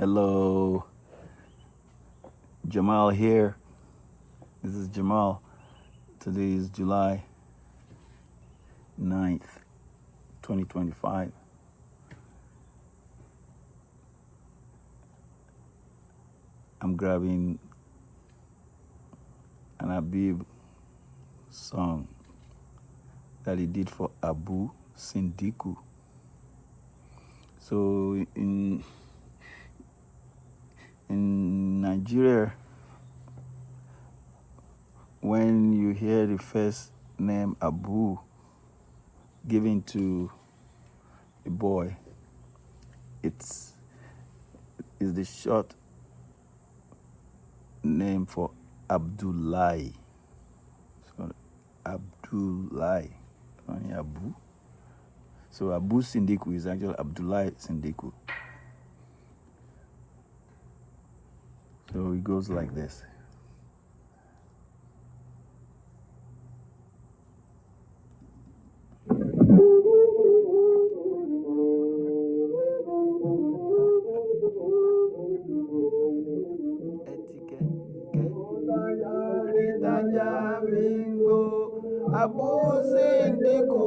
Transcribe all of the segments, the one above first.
Hello, Jammal here. This is Jammal. Today is July 9th, 2025. I'm grabbing an Abibu song that he did for Abu Sindiku. So in Nigeria, when you hear the first name Abu given to a boy, it's the short name for Abdullahi. So Abdullahi, only Abu. So Abu Sindiku is actually Abdullahi Sindiku. So it goes like this. Abu Sindiku,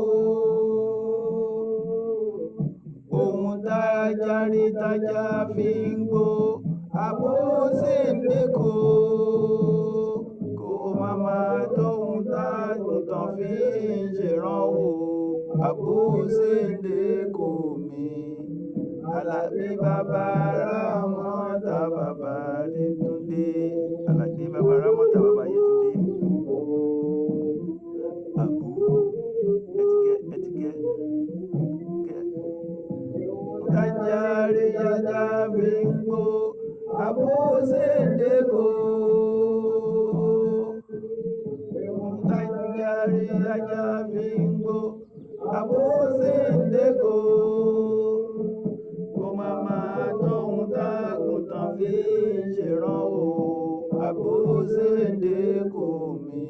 ohun tajari taja fingo. Abu Sindiku, kò mama tóhun tágùntàn fi ń ṣèrànwọ́. Abu Sindiku mi, Àlàbí bàbá Rámọ́tà bàbá Yétúndé. Àlàbí bàbá Rámọ́tà bàbá Yétúndé. Tajari yaja bingo, Abu Sindiku. Tajari yaja bingo, Abu Sindiku. Kò mama tóhun tágùntàn fi ń ṣèrànwọ́. Abu Sindiku mi,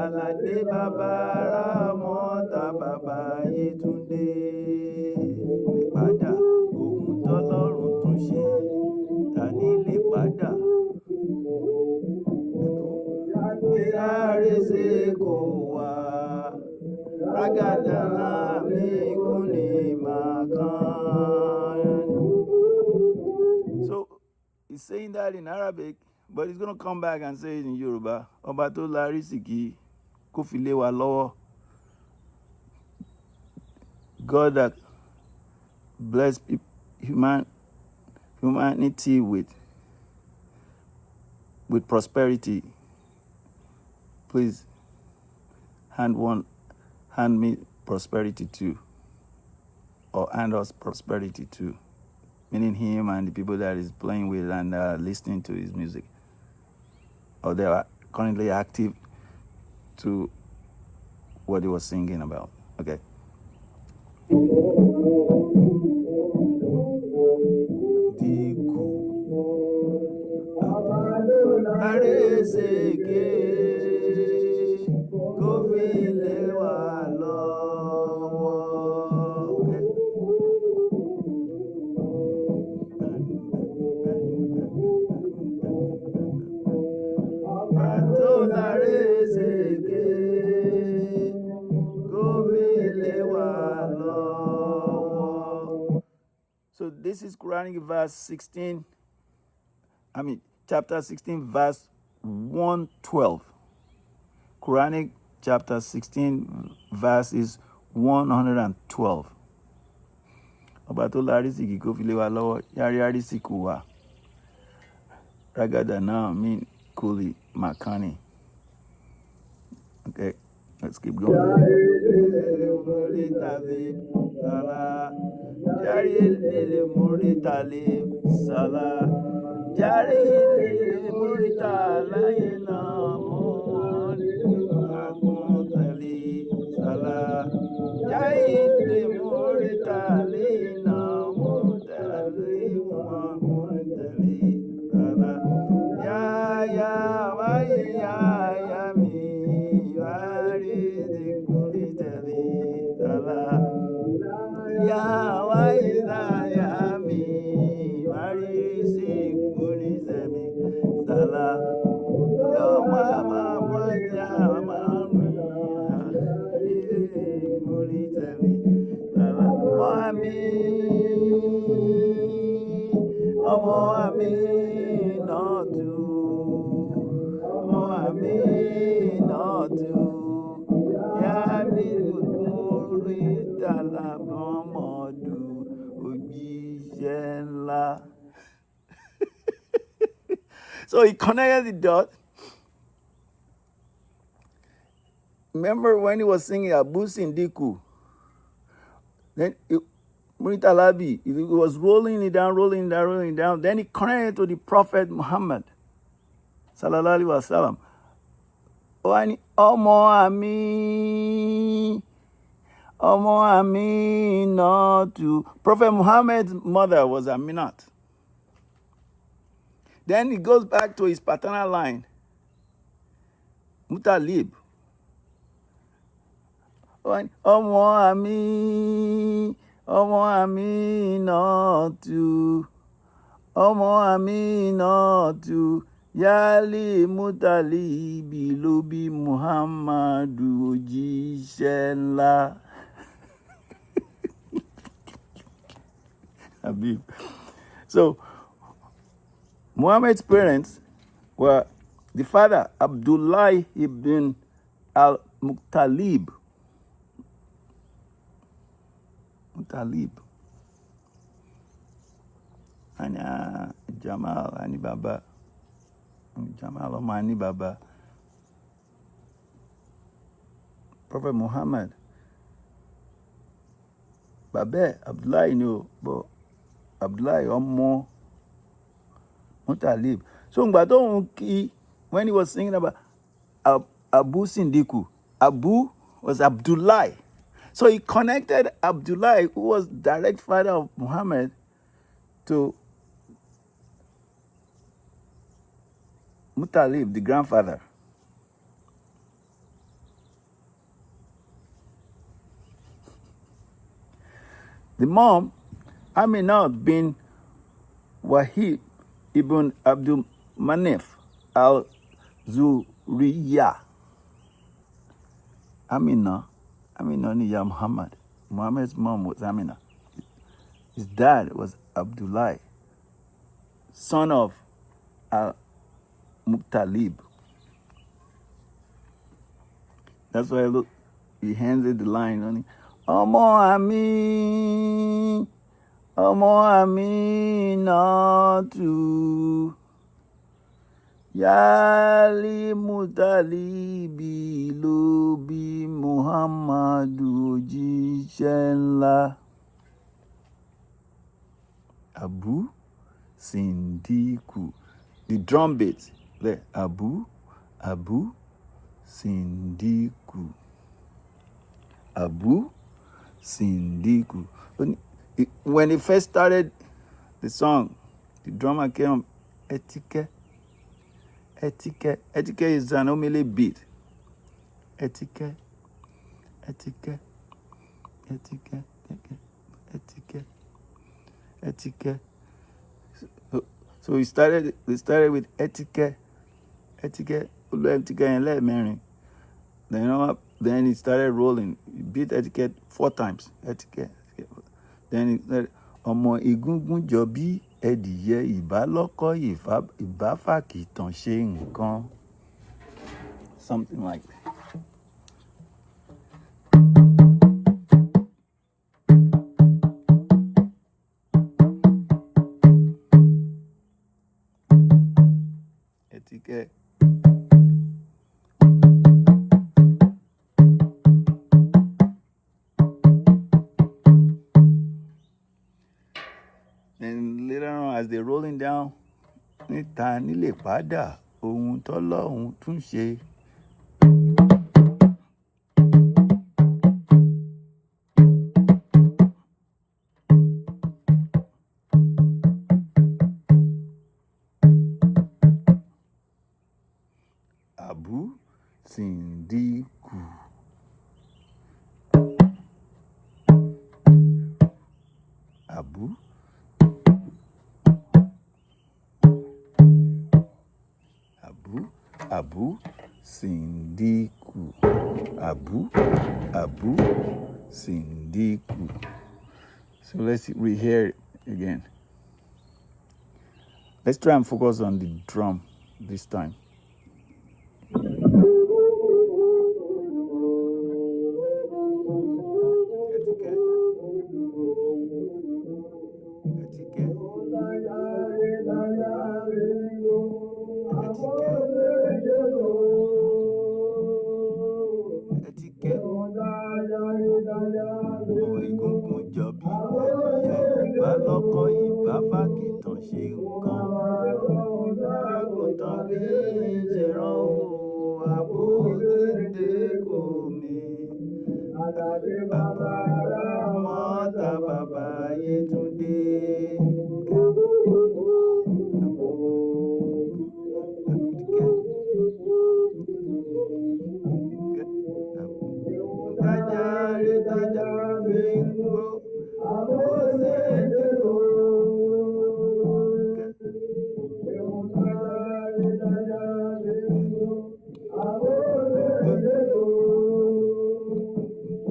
Àlàdé bàbá Rámọ́tà bàbá Yétúndé. Padà ohun tọ́lọ́run tún ṣe, ta ní lè padà. Ìrárẹ̀sẹ̀ kò wá, rágàdà mi kò ní máa kàn. So he's saying that in Arabic, but he's going to come back and say it in Yoruba. Ọba tó lárísìkí kó fi lé wa lọ́wọ́. God that bless humanity with prosperity. Please hand me prosperity too, or hand us prosperity too, meaning him and the people that he's playing with and listening to his music, or they are currently active to what he was singing about. Okay. Àrèsèké kó fi lé wa lọ́wọ́. Pàtó l'àrèsèké kó fi lé wa lọ́wọ́. So this is Quranic verse 16. Chapter 16, verse 112. Quranic chapter 16, verses 112. Ọba tó lárísìkí kó fi lé wa lọ́wọ́, yárí àrísìkí wa. Ragada náà mean kuli makani. Okay, let's keep going. Jari murita laina akutali sala. Jari murita laina mutali sala. Ya mi wari dikuritali sala. Ya mi wari ọmọ Aminatu, ọmọ Aminatu, yálì Muritala Muhammadu, òjíṣẹ́ ńlá. So he connected the dots. Remember when he was singing Abu Sindiku? Then Muritalabi, he was rolling it down. Then he connected to the Prophet Muhammad. Sallallahu Alaihi Wasallam. Ọmọ Aminatu. Prophet Muhammad's mother was Aminat. Then he goes back to his paternal line, Mutalib. Ọmọ Aminatu, ọmọ Aminatu, yálì Mutalibi ló bí Muhammadu, òjíṣẹ́ ńlá. Abibu. So Muhammad's parents were the father, Abdullah ibn al-Muttalib. Anya Jammal, Ani Baba. Jammal ọmọ Ani Baba. Prophet Muhammad. Bàbá Abdullah ni o, but Abdullah ọmọ Muttalib. So when he was singing about Abu Sindiku, Abu was Abdullah. So he connected Abdullah, who was direct father of Muhammad, to Muttalib, the grandfather. The mom, Aminat bin Wahib ibn Abdul Manaf al-Zuriyah. Amina ni ya Muhammad. Muhammad's mom was Amina. His dad was Abdullah, son of Muttalib. That's why he handed the line on him. Ọmọ Aminatu, yálì Mutalibi ló bí Muhammadu, òjíṣẹ́ ńlá. Abu Sindiku. The drum beat there. Abu Sindiku. Abu Sindiku. When he first started the song, the drummer came, Etike. Etike is an omele beat. Etike. So we started with etike, and let Mary. Then he started rolling. He beat etiquette 4 times. Etiquette. Then he said, ọmọ egungun jọ bí ẹdìyẹ ìbálọ́kọ ìbáfàkìtàn ṣe nǹkan. Something like that. Etiquette. Then later on, as they're rolling down, níta nílé padà ohun tọ́lọ́hun tún ṣe. Abu Sindiku. Abu Sindiku. Abu Sindiku. So let's rehear it again. Let's try and focus on the drum this time. Egungun jọ̀bí ẹ̀dìyẹ ìbá lọ́kọ́ ìbá fàkìtàn ṣe nǹkan. Àgùntàn bí ṣèrànwọ́ Abu Sindiku mi. Mọ́ta bàbá Yétúndé. Tajà fi ń gbó Abu Sindiku.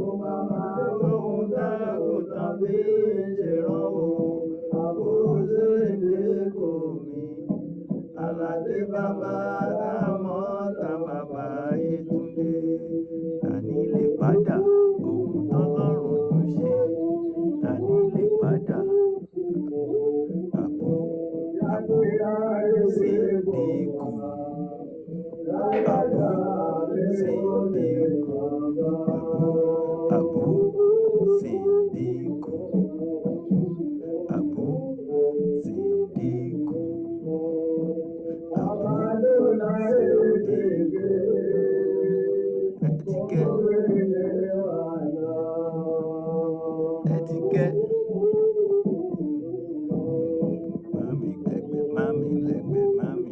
Ohun tágùntàn fi ń ṣèrànwọ́ Abu Sindiku mi. Aládé bàbá Mọ́ta bàbá Yétúndé. Tani lè padà ohun tọ́lọ́run tún ṣe? Tani lè padà? Abu Sindiku. Abu Sindiku. Abu Sindiku. Abu Sindiku. Abu Sindiku. Ẹ̀tíkẹ́. Mami lẹ́gbẹ̀ẹ́, mami lẹ́gbẹ̀ẹ́, mami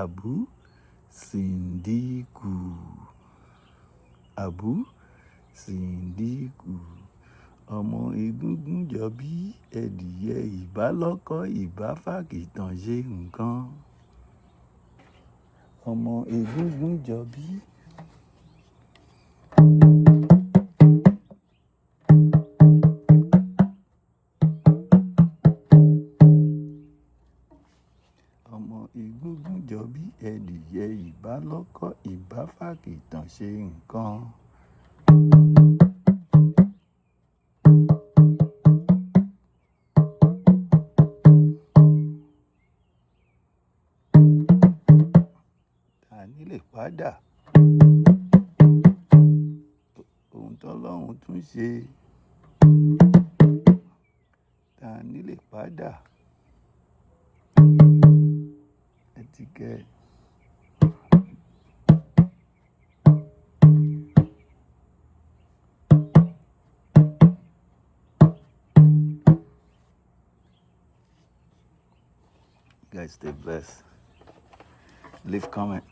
Abu Sindiku. Abu Sindiku. Ọmọ egungun jọ̀bí ẹ̀dìyẹ ìbá lọ́kọ́ ìbá fàkìtàn ṣe nǹkan. Ọmọ egungun jọ̀bí. Ọmọ egungun jọ̀bí ẹ̀dìyẹ ìbá lọ́kọ́ ìbá fàkìtàn ṣe nǹkan. Tani lè padà ohun tọ́lọ́run tún ṣe? Tani lè padà? Ẹ̀tíkẹ́. Guys, stay blessed. Leave comment.